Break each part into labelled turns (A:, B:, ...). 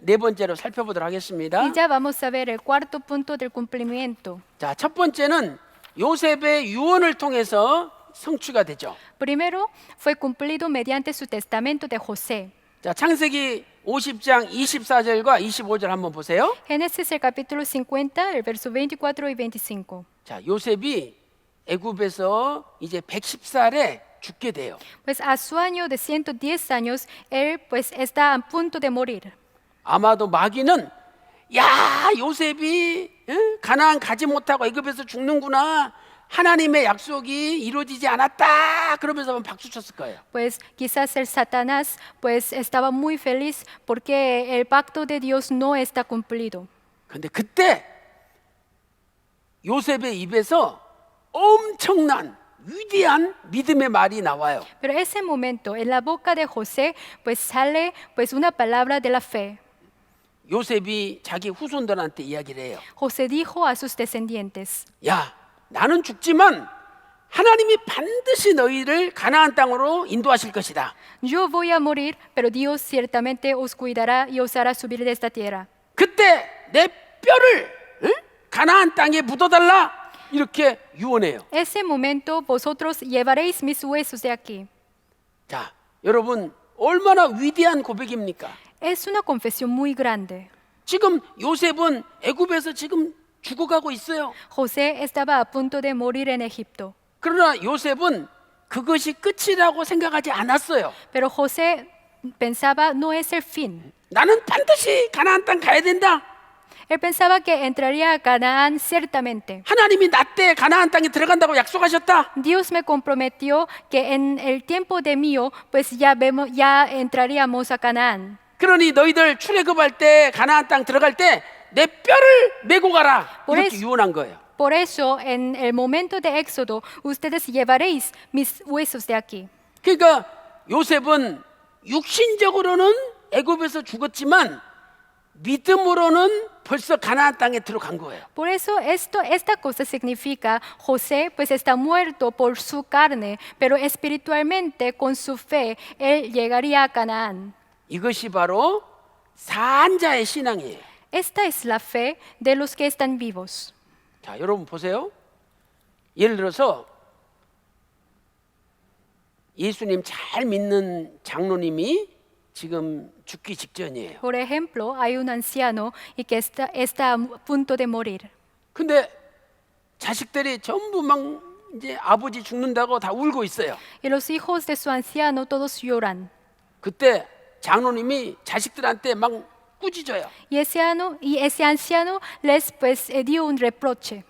A: 네 번째로 살펴보도록 하겠습니다.
B: Y ya vamos a ver el cuarto punto del cumplimiento.
A: 자, 첫 번째는 요셉의 유언을 통해서 성취가 되죠.
B: Primero, fue cumplido mediante su testamento de José.
A: 자, 창세기 50장 24절과 25절 한번 보세요.
B: Génesis el capítulo 50, el verso 24 y 25.
A: 자, 요셉이 애굽에서 이제 110살에 죽게 돼요.
B: Pues a su año de 110 años, él pues está a punto de morir.
A: 아마도 마귀는 야, 요셉이 가나안 가지 못하고 애굽에서 죽는구나. 하나님의 약속이 이루어지지 않았다. 그러면서 박수 쳤을 거예요.
B: Pues quizás el Satanás pues estaba muy feliz porque el pacto de Dios no está cumplido.
A: 근데 그때 요셉의 입에서 엄청난 위대한 믿음의 말이 나와요.
B: Pero ese momento, en la boca de José, pues sale pues una palabra de la fe.
A: 요셉이 자기 후손들한테 이야기를 해요.
B: José dijo a sus descendientes:
A: 야, 나는 죽지만 하나님이 반드시 너희를 가나안 땅으로 인도하실 것이다.
B: Yo voy a morir, pero Dios ciertamente os cuidará y os hará subir de esta tierra.
A: 그때 내 뼈를 가나안 땅에 묻어달라. 이렇게 유언해요.
B: Ese momento vosotros llevaréis mis huesos de aquí.
A: 자, 여러분 얼마나 위대한 고백입니까?
B: Es una confesión muy grande.
A: 지금 요셉은 애굽에서 지금 죽어가고 있어요.
B: José estaba a punto de morir en Egipto.
A: 그러나 요셉은 그것이 끝이라고 생각하지 않았어요.
B: Pero José pensaba, no es el fin.
A: 나는 반드시 가나안 땅 가야 된다.
B: Él pensaba que entraría a Canaán ciertamente.
A: 하나님이 나 때 가나안 땅에 들어간다고 약속하셨다.
B: Dios me comprometió que en el tiempo de mío, pues ya entraríamos a Canaán.
A: 그러니 너희들 출애굽할 때 가나안 땅 들어갈 때 내 뼈를 메고 가라.
B: Por
A: 이렇게
B: eso-
A: 유언한 거예요.
B: Por eso, en el momento de Éxodo, ustedes llevaréis mis huesos de aquí.
A: 그러니까 요셉은 육신적으로는 애굽에서 죽었지만 믿음으로는 벌써 가나안 땅에 들어간 거예요.
B: Por eso esta cosa significa, José pues está muerto por su carne, pero espiritualmente con su fe, él llegaría a Canaán.
A: 이것이 바로 산자의 신앙이에요.
B: Esta es la fe de los que están vivos.
A: 자, 여러분 보세요. 예를 들어서 예수님 잘 믿는 장로님이 지금 죽기 직전이에요.
B: Por ejemplo, hay un anciano y que está a punto de morir.
A: 근데 자식들이 전부 막 이제 아버지 죽는다고 다 울고 있어요.
B: Y los hijos de su anciano todos lloran.
A: 그때 장로님이 자식들한테 막 꾸짖어요.
B: Y ese anciano les pues dio un reproche.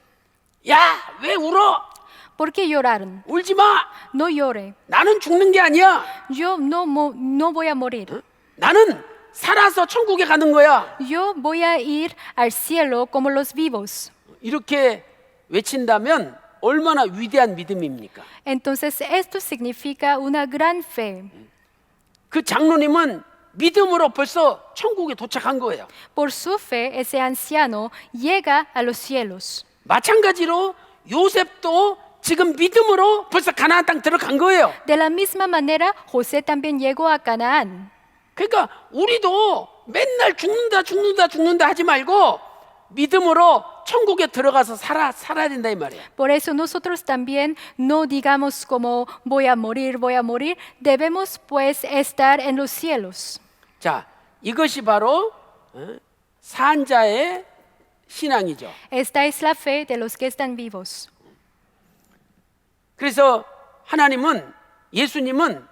A: 야, 왜 울어?
B: ¿Por qué lloraron?
A: 울지 마.
B: No llore.
A: 나는 죽는 게 아니야.
B: Yo no voy a morir.
A: 나는 살아서 천국에 가는 거야.
B: Yo voy a ir al cielo como los vivos.
A: 이렇게 외친다면 얼마나 위대한 믿음입니까?
B: Entonces esto significa una gran fe.
A: 그 장로님은 믿음으로 벌써 천국에 도착한 거예요.
B: Por su fe, ese anciano llega a los cielos.
A: 마찬가지로 요셉도 지금 믿음으로 벌써 가나안 땅 들어간 거예요.
B: De la misma manera, José también llegó a Canaán.
A: 그러니까 우리도 맨날 죽는다 하지 말고 믿음으로 천국에 들어가서 살아야 된다 이 말이에요.
B: Por eso nosotros también no digamos como voy a morir. Debemos pues estar en los cielos.
A: 자, 이것이 바로 산자의 신앙이죠.
B: Esta es la fe de los que están vivos.
A: 그래서 하나님은 예수님은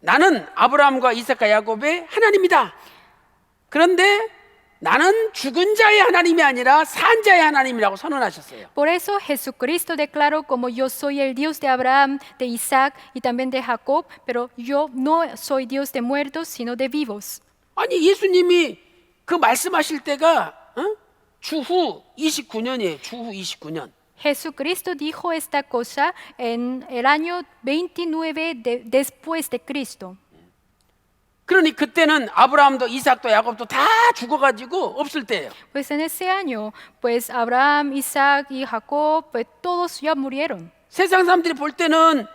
A: 나는 아브라함과 이삭과 야곱의 하나님이다. 그런데 나는 죽은 자의 하나님이 아니라 산 자의 하나님이라고 선언하셨어요.
B: Por eso Jesucristo declaró como yo soy el Dios de Abraham, de Isaac y también de Jacob, pero yo no soy Dios de muertos, sino de vivos.
A: 아니 예수님이 그 말씀하실 때가 주후 29년이에요. 주후 29년.
B: Jesucristo dijo esta cosa en el año 29 después de Cristo.
A: 그러니 그때는 아브라함도 이삭도 야곱도 다 죽어가지고 없을 때예요.
B: Pues en ese año, pues Abraham, Isaac y Jacob, pues todos ya murieron.
A: 세상 사람들이 볼 때는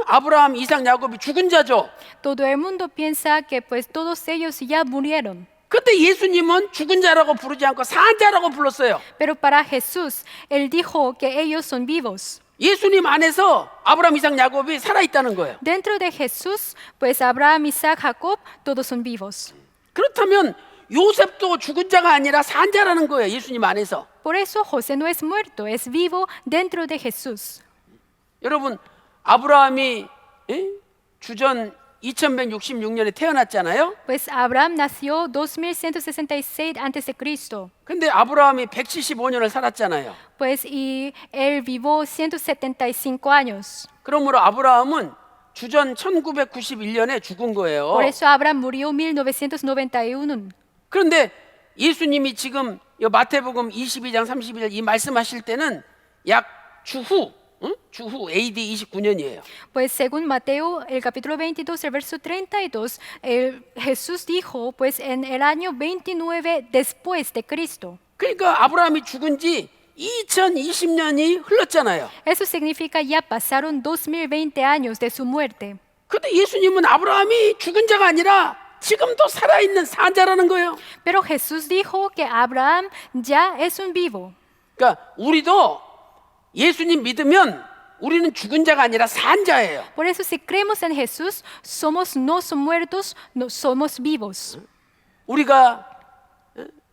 A: 아브라함, 이삭, 야곱이 죽은 자죠.
B: Todo el mundo piensa que pues todos ellos ya murieron.
A: 근데 예수님은 죽은 자라고 부르지 않고 산 자라고 불렀어요.
B: Pero para Jesús, Él dijo que ellos son vivos.
A: 예수님 안에서 아브라함, 이삭, 야곱이 살아있다는 거예요.
B: Dentro de Jesús, pues Abraham, Isaac, Jacob, todos son vivos.
A: 그렇다면 요셉도 죽은 자가 아니라 산 자라는 거예요. 예수님 안에서.
B: Por eso José no es muerto, es vivo dentro de Jesús.
A: 여러분, 아브라함이 주전 2166년에 태어났잖아요.
B: Pues Abraham nació 2166 antes de Cristo.
A: 근데 아브라함이 175년을 살았잖아요.
B: Pues y él vivió 175 años.
A: 그러므로 아브라함은 주전 1991년에 죽은 거예요.
B: Por eso Abraham murió 1991.
A: 그런데 예수님이 지금 이 마태복음 22장 31절 이 말씀하실 때는 약 주후 AD 29년이에요.
B: Pues según Mateo, el capítulo 22, el verso 32, Jesús dijo, pues en el año 29 después de Cristo.
A: 그러니까 아브라함이 죽은 지 2020년이 흘렀잖아요.
B: Eso significa ya pasaron 2020 años de su muerte.
A: 근데 예수님은 아브라함이 죽은 자가 아니라 지금도 살아있는 산자라는 거예요.
B: Pero Jesús dijo que Abraham ya es un vivo.
A: 그러니까 우리도 예수님 믿으면 우리는 죽은 자가 아니라 산 자예요.
B: Por eso si creemos en Jesús, no somos muertos, no somos vivos.
A: 우리가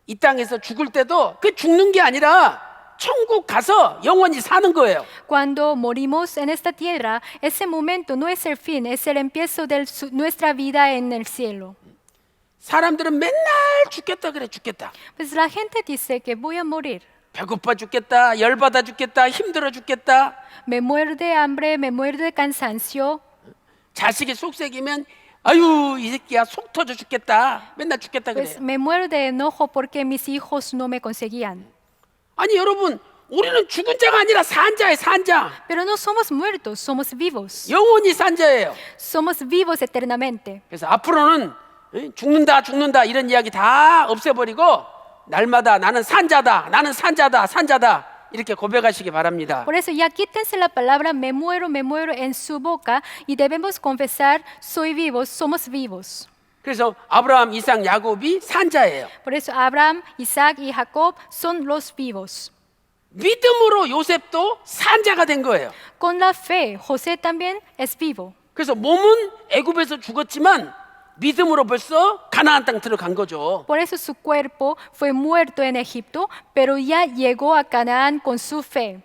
A: 이 땅에서 죽을 때도 그 죽는 게 아니라 천국 가서 영원히 사는 거예요.
B: Cuando morimos en esta tierra, ese momento no es el fin, es el empiezo de nuestra vida en el cielo.
A: 사람들은 맨날 죽겠다 그래 죽겠다.
B: Pues la gente dice que voy a morir.
A: 배고파 죽겠다, 열받아 죽겠다, 힘들어 죽겠다.
B: Me muero de hambre, me muero de cansancio.
A: 자식이 속색이면 아유 이 새끼야 속 터져 죽겠다. 맨날 죽겠다
B: Pues
A: 그래요.
B: me muero de enojo porque mis hijos no me conseguían.
A: 아니 여러분 우리는 죽은 자가 아니라 산 자예요 산 자.
B: Pero no somos muertos, somos vivos.
A: 영원히 산 자예요.
B: Somos vivos eternamente.
A: 그래서 앞으로는 죽는다 이런 이야기 다 없애버리고 날마다 나는 산자다 산자다 이렇게 고백하시기 바랍니다.
B: Por eso ya quítense la palabra me muero en su boca y debemos confesar soy vivo, somos vivos.
A: 그래서 아브라함, 이삭, 야곱이 산자예요.
B: Por eso Abraham, Isaac y Jacob son los vivos.
A: 믿음으로 요셉도 산자가 된 거예요.
B: Con la fe, José también es vivo.
A: 그래서 몸은 애굽에서 죽었지만 믿음으로 벌써 가나안 땅 들어간 거죠.
B: Por eso su cuerpo fue muerto en Egipto, pero ya llegó a Canaán con su fe.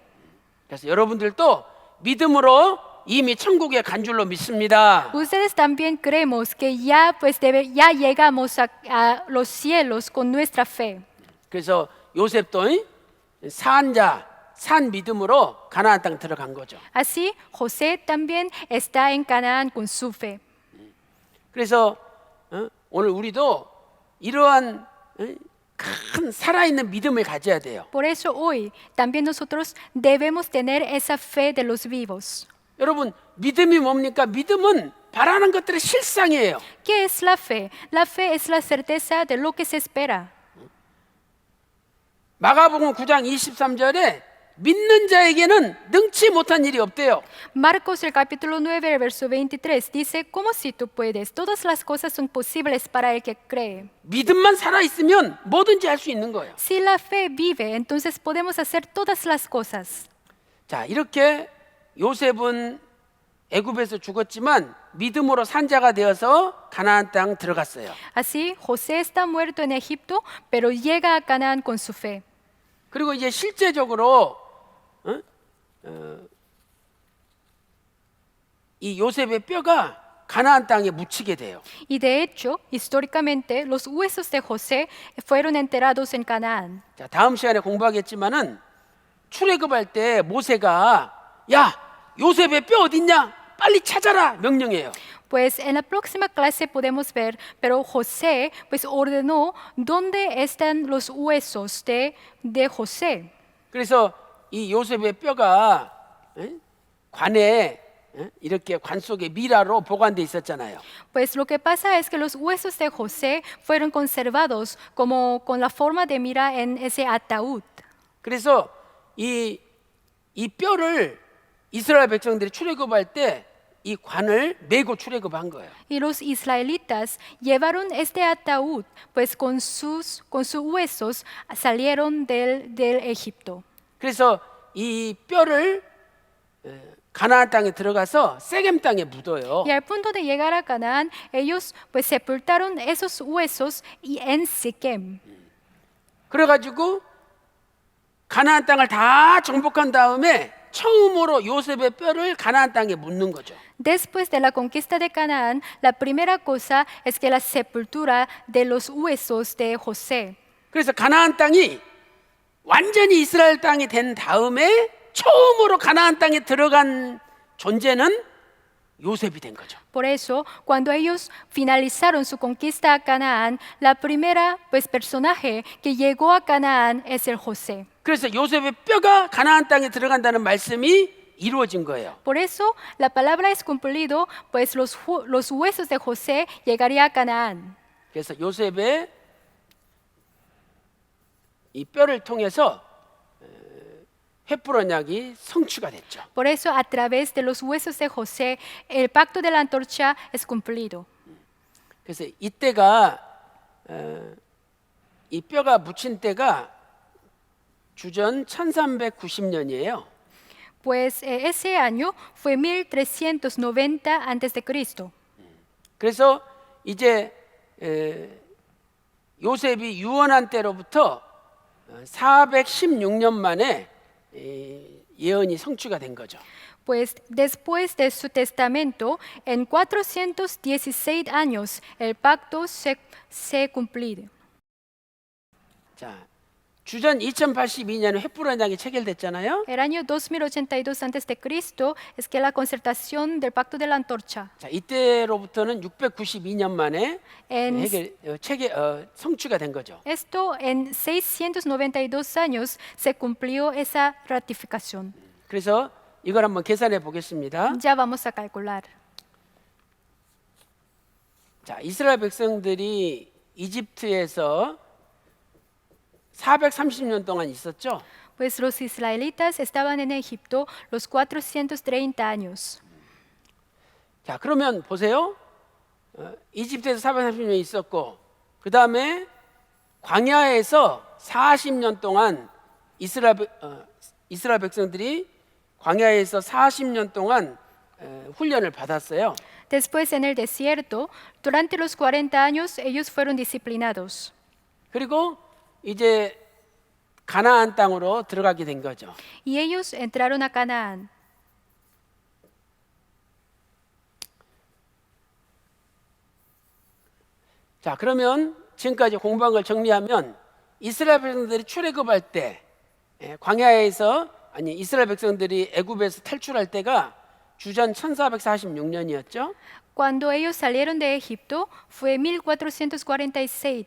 A: 그래서 여러분들도 믿음으로 이미 천국에 간 줄로 믿습니다.
B: Ustedes también creemos que ya, ya llegamos a los cielos con nuestra fe.
A: 그래서 요셉도 산 믿음으로 가나안 땅 들어간 거죠.
B: Así, José también está en Canaán con su fe.
A: 그래서 오늘 우리도 이러한 큰 살아있는 믿음을 가져야 돼요.
B: Por eso hoy también nosotros debemos tener esa fe de los vivos.
A: 여러분 믿음이 뭡니까? 믿음은 바라는 것들의 실상이에요.
B: ¿Qué es la fe? La fe es la certeza de lo que se espera.
A: 마가복음 9장 23절에 믿는 자에게는 능치 못한 일이 없대요.
B: Marcos el capítulo 9, el verso 23 dice, ¿cómo si tú puedes? Todas las cosas son posibles para el que cree.
A: 믿음만 살아 있으면 뭐든지 할 수 있는 거예요.
B: Si la fe vive, entonces podemos hacer todas las cosas.
A: 자, 이렇게 요셉은 애굽에서 죽었지만 믿음으로 산자가 되어서 가나안 땅 들어갔어요.
B: Así, José está muerto en Egipto, pero llega a Canaán con su fe.
A: 그리고 이제 실제적으로 이 요셉의 뼈가 가나안 땅에 묻히게 돼요.
B: Y de hecho, históricamente, los huesos de José fueron enterrados en Canaán.
A: 자, 다음 시간에 공부하겠지만은 출애굽할 때 모세가 야, 요셉의 뼈 어딨냐? 빨리 찾아라 명령해요.
B: Pues en la próxima clase podemos ver, pero José pues ordenó dónde están los huesos de José.
A: 그래서 이 요셉의 뼈가 관에 이렇게 관 속에 미라로 보관돼 있었잖아요.
B: Pues lo que pasa es que los huesos de José fueron conservados como con la forma de mira en ese ataúd.
A: 그래서 이 뼈를 이스라엘 백성들이 출애굽할 때 이 관을 메고 출애굽한 거예요.
B: Y los israelitas llevaron este ataúd, pues con sus huesos salieron del Egipto.
A: 그래서 이 뼈를 가나안 땅에 들어가서 세겜 땅에 묻어요.
B: Y al punto de llegar a Canaán, ellos pues sepultaron esos huesos y en Siquem.
A: 그래가지고 가나안 땅을 다 정복한 다음에 처음으로 요셉의 뼈를 가나안 땅에 묻는 거죠.
B: Después de la conquista de Canaán, la primera cosa es que la sepultura de los huesos de José.
A: 그래서 가나안 땅이 완전히 이스라엘 땅이 된 다음에 처음으로 가나안 땅에 들어간 존재는 요셉이 된 거죠.
B: Por eso, cuando ellos finalizaron su conquista a Canaán, la primera pues personaje que llegó a Canaán es el José.
A: 그래서 요셉의 뼈가 가나안 땅에 들어간다는 말씀이 이루어진 거예요.
B: Por eso, la palabra es cumplido, pues los huesos de José llegaría a Canaán.
A: 그래서 요셉의 이 뼈를 통해서 횃불 언약이 성취가 됐죠.
B: Por eso, a través de los huesos de José, el pacto de la antorcha es cumplido.
A: 그래서 이때가 이 뼈가 묻힌 때가 주전 1390년이에요.
B: Pues ese año fue 1390 antes de Cristo.
A: 그래서 이제 요셉이 유언한 때로부터 416년 만에 예언이 성취가 된 거죠.
B: Pues después de su testamento, en 416 años, el pacto se cumplió.
A: 자, 주전 2082년에 횃불 언약이 체결됐잖아요.
B: El año 2082 antes de Cristo es que la concertación del pacto de la antorcha.
A: 자, 이때로부터는 692년 만에
B: En
A: 성취가 된 거죠.
B: esto, en 692 años, se cumplió esa ratificación.
A: 그래서 이걸 한번 계산해 보겠습니다.
B: Ya vamos a calcular.
A: 자, 이스라엘 백성들이 이집트에서 430년 동안 있었죠.
B: Pues los israelitas estaban en Egipto los 430 años.
A: 자, 그러면 보세요. 이집트에서 430년 있었고, 그 다음에 광야에서 40년 동안 이스라엘 백성들이 광야에서 40년 동안 훈련을 받았어요.
B: Después en el desierto, durante los 40 años, ellos fueron disciplinados.
A: 그리고 이제 가나안 땅으로 들어가게 된 거죠.
B: Y ellos entraron a Canaán.
A: 자, 그러면 지금까지 공부한 걸 정리하면 이스라엘 백성들이 출애굽할 때 이스라엘 백성들이 애굽에서 탈출할 때가 주전 1446년이었죠.
B: Cuando ellos salieron de Egipto, fue 1446.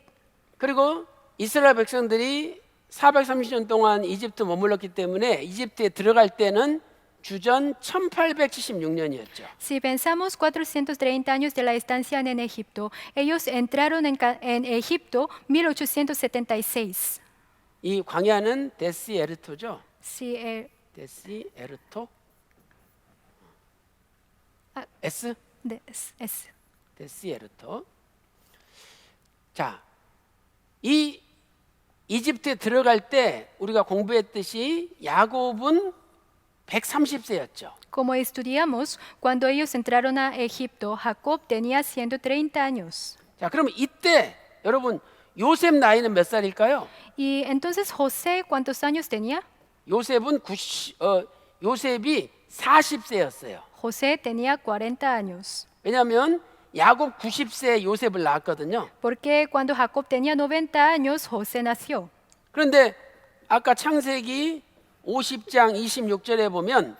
A: 그리고 이스라엘 백성들이 430년 동안 이집트 머물렀기 때문에 이집트에 들어갈 때는 주전 1876년이었죠.
B: Si pensamos 430 años de la estancia en Egipto, ellos entraron en Egipto 1876.
A: 이 광야는 데스에르토죠.
B: Sí,
A: 데스에르토
B: 아,
A: S
B: es.
A: 데스에르토. 자, 이 이집트에 들어갈 때 우리가 공부했듯이 야곱은 130세였죠.
B: Como estudiamos, cuando ellos entraron a Egipto, Jacob tenía 130 años.
A: 자, 그러면 이때 여러분 요셉 나이는 몇 살일까요?
B: Y entonces José, ¿cuántos años tenía?
A: 요셉이 40세였어요.
B: José tenía 40 años.
A: 왜냐하면 야곱 90세에 요셉을 낳았거든요.
B: Porque cuando Jacob tenía 90 años, José nació.
A: 그런데 아까 창세기 50장 26절에 보면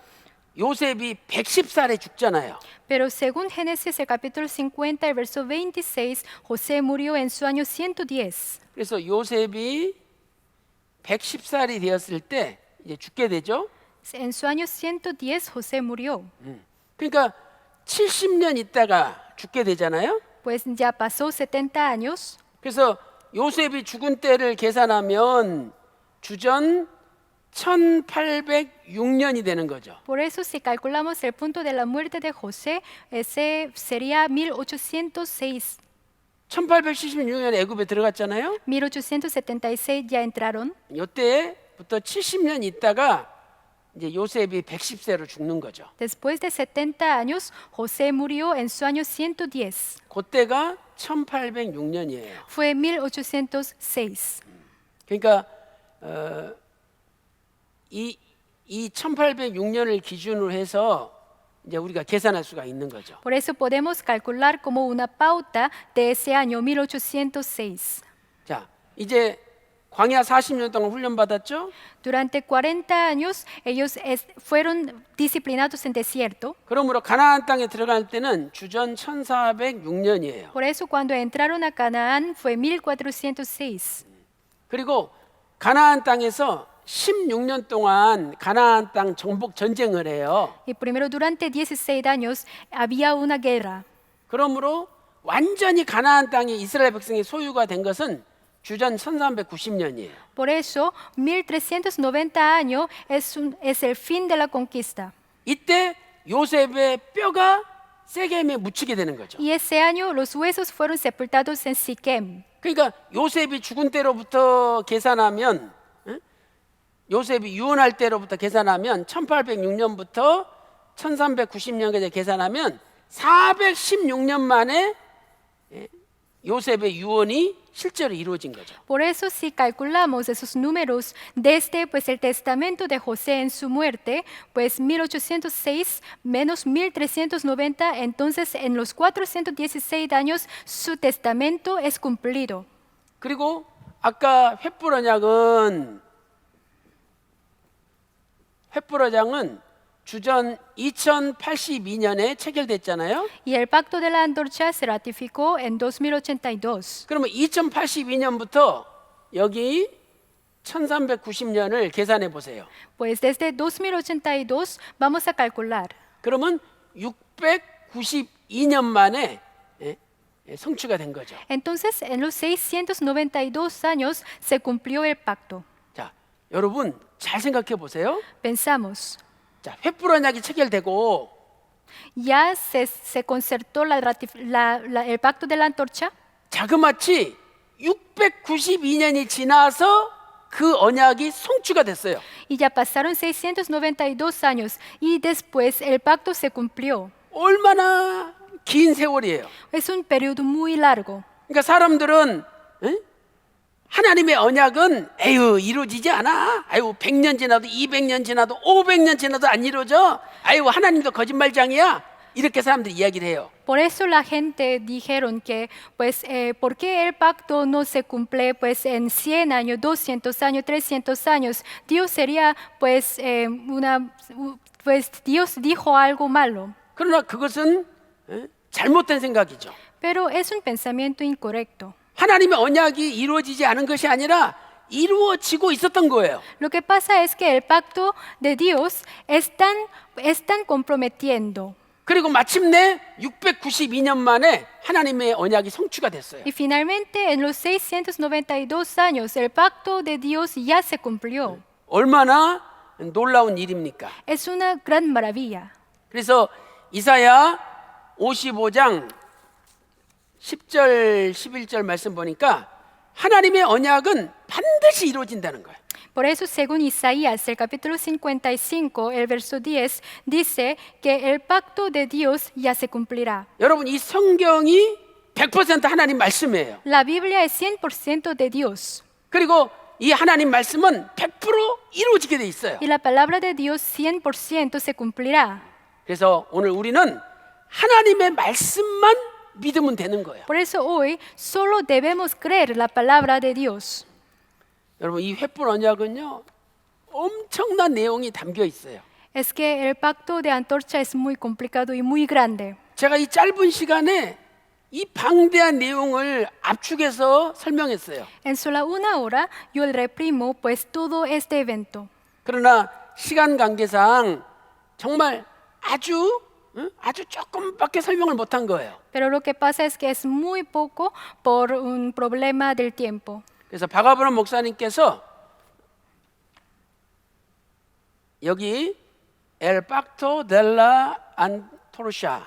A: 요셉이 110살에 죽잖아요.
B: Pero según Génesis, el capítulo 50, el verso 26, José murió en su año 110.
A: 그래서 요셉이 110살이 되었을 때 이제 죽게 되죠.
B: En su año 110, José murió.
A: 그러니까 70년 있다가 죽게 되잖아요.
B: Pues ya pasó 70 años.
A: 그래서 요셉이 죽은 때를 계산하면 주전 1806년이 되는 거죠.
B: Por eso, si calculamos el punto de la muerte de José, ese sería 1806.
A: 1876년에 애굽에 들어갔잖아요.
B: 1876 ya entraron.
A: 이때부터 70년 있다가 이제 요셉이 110세로 죽는 거죠.
B: Después de 70 años, José murió en su año 110.
A: 그때가 1806년이에요.
B: Fue 1806.
A: 그러니까 이 1806년을 기준으로 해서 이제 우리가 계산할 수가 있는 거죠.
B: Por eso podemos calcular como una pauta de ese año 1806.
A: 자, 이제 광야 40년 동안 훈련 받았죠?
B: Durante 40 años ellos fueron disciplinados en desierto.
A: 그러므로 가나안 땅에 들어갈 때는 주전 1406년이에요.
B: Por eso cuando entraron a Canaán fue 1406.
A: 그리고 가나안 땅에서 16년 동안 가나안 땅 정복 전쟁을 해요.
B: Y primero durante 16 años había una guerra.
A: 그러므로 완전히 가나안 땅이 이스라엘 백성의 소유가 된 것은 주전 1390년이에요.
B: Por eso 1390 años es el fin de la conquista.
A: 이때 요셉의 뼈가 세겜에 묻히게 되는 거죠.
B: Y ese año los huesos fueron sepultados en Siquem.
A: 그러니까 요셉이 죽은 때로부터 계산하면 요셉이 유언할 때로부터 계산하면 1806년부터 1390년까지 계산하면 416년 만에 요셉의 유언이 실제로 이루어진 거죠.
B: Por eso si calculamos esos números desde pues el testamento de José en su muerte, pues 1806 menos 1390, entonces en los 416 años su testamento es cumplido.
A: 그리고 아까 횃불어장은 주전 2082년에 체결됐잖아요.
B: Y el pacto de la antorcha se ratificó en 2082.
A: 그러면 2082년부터 여기 1390년을 계산해 보세요.
B: Pues desde 2082 vamos a calcular.
A: 그러면 692년 만에 성취가 된 거죠.
B: Entonces en los 692 años se cumplió el pacto.
A: 자, 여러분 잘 생각해 보세요.
B: Pensamos,
A: 자, 횃불언약이 체결되고
B: ya se concertó el pacto de la antorcha.
A: 자그마치 692년이 지나서 그 언약이 성취가 됐어요.
B: Y ya pasaron 692 años y después el pacto se cumplió.
A: 얼마나 긴 세월이에요.
B: Es un periodo muy largo.
A: 그러니까 사람들은 하나님의 언약은 에휴 이루어지지 않아. 아유 100년 지나도 200년 지나도 500년 지나도 안 이루어져. 아유 하나님도 거짓말장이야. 이렇게 사람들이 이야기를 해요.
B: Por eso la gente dijeron que, pues, ¿por qué el pacto no se cumple, pues, en 100 años, 200 años, 300 años? Dios sería, pues, pues, Dios dijo algo malo.
A: 그러나 그것은 잘못된 생각이죠.
B: Pero es un pensamiento incorrecto.
A: 하나님의 언약이 이루어지지 않은 것이 아니라 이루어지고 있었던 거예요.
B: Lo que pasa es que el pacto de Dios están comprometiendo.
A: 그리고 마침내 692년 만에 하나님의 언약이 성취가 됐어요.
B: Y finalmente, en los 692 años, el pacto de Dios ya se cumplió.
A: 얼마나 놀라운 일입니까?
B: Es una gran maravilla.
A: 그래서 이사야 55장 10절 11절 말씀 보니까 하나님의 언약은 반드시 이루어진다는 거예요.
B: Por eso, según Isaías, el capítulo 55, el verso 10, dice que el pacto de Dios ya se cumplirá.
A: 여러분 이 성경이 100% 하나님 말씀이에요.
B: La Biblia es 100% de Dios.
A: 그리고 이 하나님 말씀은 100% 이루어지게 돼 있어요.
B: Y la palabra de Dios 100% se cumplirá.
A: 그래서 오늘 우리는 하나님의 말씀만 믿으면 되는 거예요.
B: Por eso hoy solo debemos creer la palabra de Dios.
A: 여러분 이 횃불 언약은요 엄청난 내용이 담겨 있어요.
B: Es que el pacto de antorcha es muy complicado y muy grande.
A: 제가 이 짧은 시간에 이 방대한 내용을 압축해서 설명했어요.
B: En solo una hora yo reprimo pues todo este evento.
A: 그러나 시간 관계상 정말 아주 조금밖에 설명을 못한 거예요.
B: Pero lo que pasa es que es muy poco por un problema del tiempo.
A: 그래서 박아브람 목사님께서 여기 El Pacto de la Antorcha,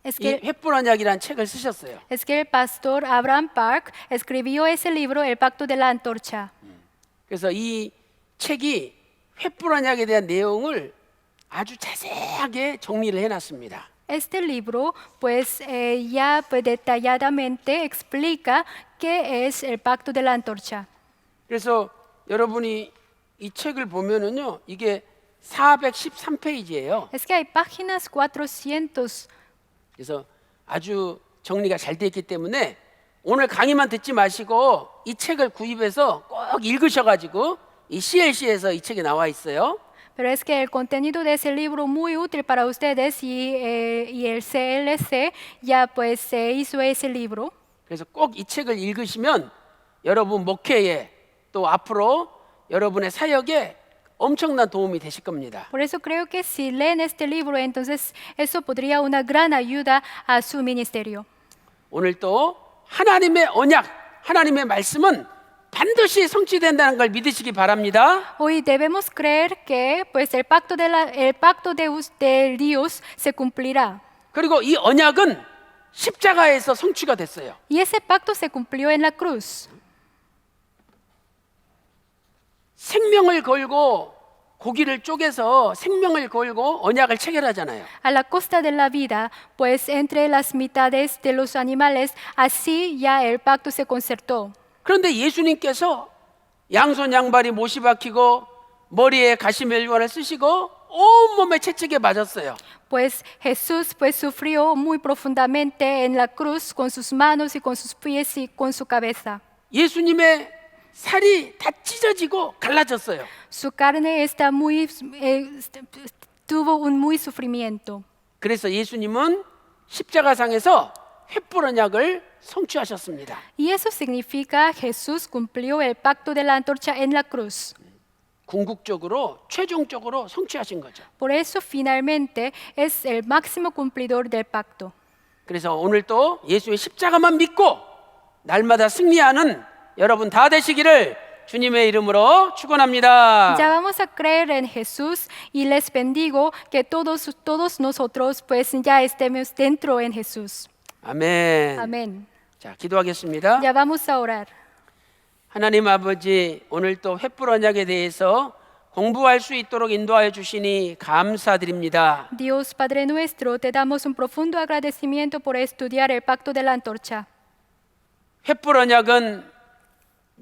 B: Es
A: 이
B: que,
A: 횃불 언약이라는 책을 쓰셨어요.
B: es que el pastor Abraham Park escribió ese libro, El Pacto de la Antorcha.
A: 그래서 이 책이 횃불 언약에 대한 내용을 아주 자세하게 정리를 해놨습니다.
B: Este libro, pues ya pues, detalladamente explica qué es el Pacto de la Antorcha.
A: 그래서 여러분이 이 책을 보면은요, 이게 413페이지예요.
B: Es que hay páginas 400.
A: 그래서 아주 정리가 잘 되어 있기 때문에 오늘 강의만 듣지 마시고 이 책을 구입해서 꼭 읽으셔가지고 이 CLC에서 이 책이 나와 있어요.
B: Pero es que el contenido de ese libro muy útil para ustedes y el CLC ya pues se hizo ese libro.
A: 그래서 꼭 이 책을 읽으시면 여러분 목회에 또 앞으로 여러분의 사역에 엄청난 도움이 되실 겁니다.
B: Por eso creo que si leen este libro, entonces eso podría una gran ayuda a su ministerio.
A: 오늘 또 하나님의 언약, 하나님의 말씀은 반드시 성취된다는 걸 믿으시기 바랍니다.
B: Hoy debemos creer que pues el pacto de Dios se cumplirá.
A: 그리고 이 언약은 십자가에서 성취가 됐어요.
B: Y ese pacto se cumplió en la cruz.
A: 생명을 걸고 고기를 쪼개서 생명을 걸고 언약을 체결하잖아요.
B: A la costa de la vida, pues entre las mitades de los animales, así ya el pacto se concertó.
A: 그런데 예수님께서 양손 양발이 못이 박히고 머리에 가시멜관을 쓰시고 온몸에 채찍에 맞았어요.
B: Pues Jesús pues sufrió muy profundamente en la cruz con sus manos y con sus pies y con su cabeza.
A: 예수님의 살이 다 찢어지고 갈라졌어요.
B: Su carne está tuvo un muy sufrimiento.
A: 그래서 예수님은 십자가상에서 횃불 언약을 성취하셨습니다.
B: Y eso significa Jesús cumplió el pacto de la antorcha en la cruz.
A: 궁극적으로 최종적으로 성취하신 거죠.
B: Por eso finalmente es el máximo cumplidor del pacto.
A: 그래서 오늘 또 예수의 십자가만 믿고 날마다 승리하는 여러분 다 되시기를 주님의 이름으로 축원합니다.
B: Ya vamos a creer en Jesús y les bendigo que todos nosotros pues ya estemos dentro en Jesús.
A: 아멘.
B: Amén.
A: 자, 기도하겠습니다.
B: Ya vamos a orar.
A: 하나님 아버지, 오늘 또 횃불 언약에 대해서 공부할 수 있도록 인도하여 주시니 감사드립니다.
B: Dios Padre nuestro, te damos un profundo agradecimiento por estudiar el pacto de la antorcha.
A: 횃불 언약은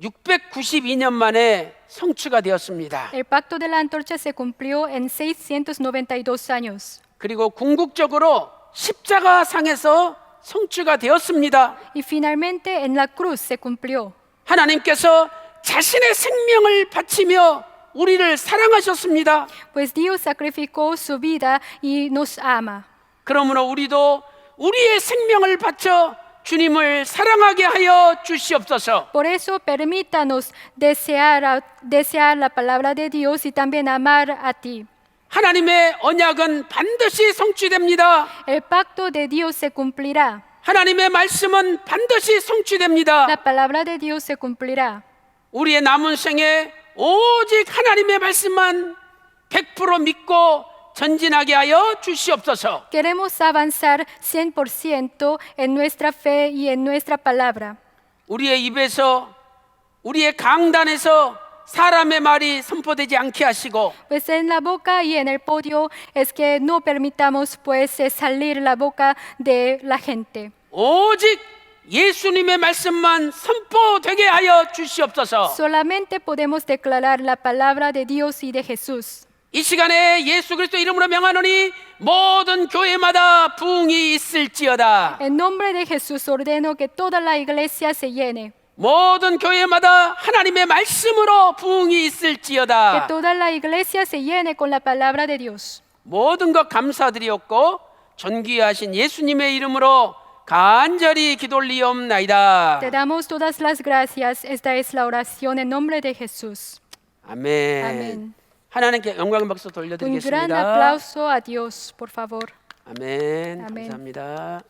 A: 692년 만에 성취가 되었습니다.
B: El pacto de la antorcha se cumplió en 692 años.
A: 그리고 궁극적으로 십자가 상에서 성취가 되었습니다.
B: Y finalmente en la cruz se cumplió.
A: 하나님께서 자신의 생명을 바치며 우리를 사랑하셨습니다.
B: Pues Dios sacrificó su vida y nos ama.
A: 그러므로 우리도 우리의 생명을 바쳐 주님을 사랑하게 하여 주시옵소서.
B: Por eso permítanos desear la palabra de Dios y también amar a ti.
A: 하나님의 언약은 반드시 성취됩니다.
B: El pacto de Dios se cumplirá.
A: 하나님의 말씀은 반드시 성취됩니다.
B: La palabra de Dios se cumplirá.
A: 우리의 남은 생에 오직 하나님의 말씀만 100% 믿고 전진하게 하여 주시옵소서.
B: Queremos avanzar 100% en nuestra fe y en nuestra palabra.
A: 우리의 입에서 우리의 강단에서 사람의 말이 선포되지 않게 하시고
B: Pues en la boca y en el podio es que no permitamos pues salir la boca de la gente.
A: 오직 예수님의 말씀만 선포되게 하여 주시옵소서.
B: Solamente podemos declarar la palabra de Dios y de Jesús.
A: 이 시간에 예수 그리스도 이름으로 명하노니 모든 교회마다 부흥이 있을지어다.
B: En nombre de Jesús ordeno que toda la iglesia se llene.
A: 모든 교회마다 하나님의 말씀으로 부흥이
B: Que
A: 있을지어다.
B: toda la iglesia se llene con la palabra de Dios.
A: 모든 것 감사드리옵고 존귀하신 예수님의 이름으로 간절히 기도 올리옵나이다.
B: Te damos todas las gracias. Esta es la oración en nombre de Jesús.
A: 아멘.
B: 아멘.
A: 하나님께 영광의 박수
B: Un gran
A: 돌려드리겠습니다.
B: aplauso a Dios, por favor.
A: 아멘.
B: 아멘.
A: 감사합니다.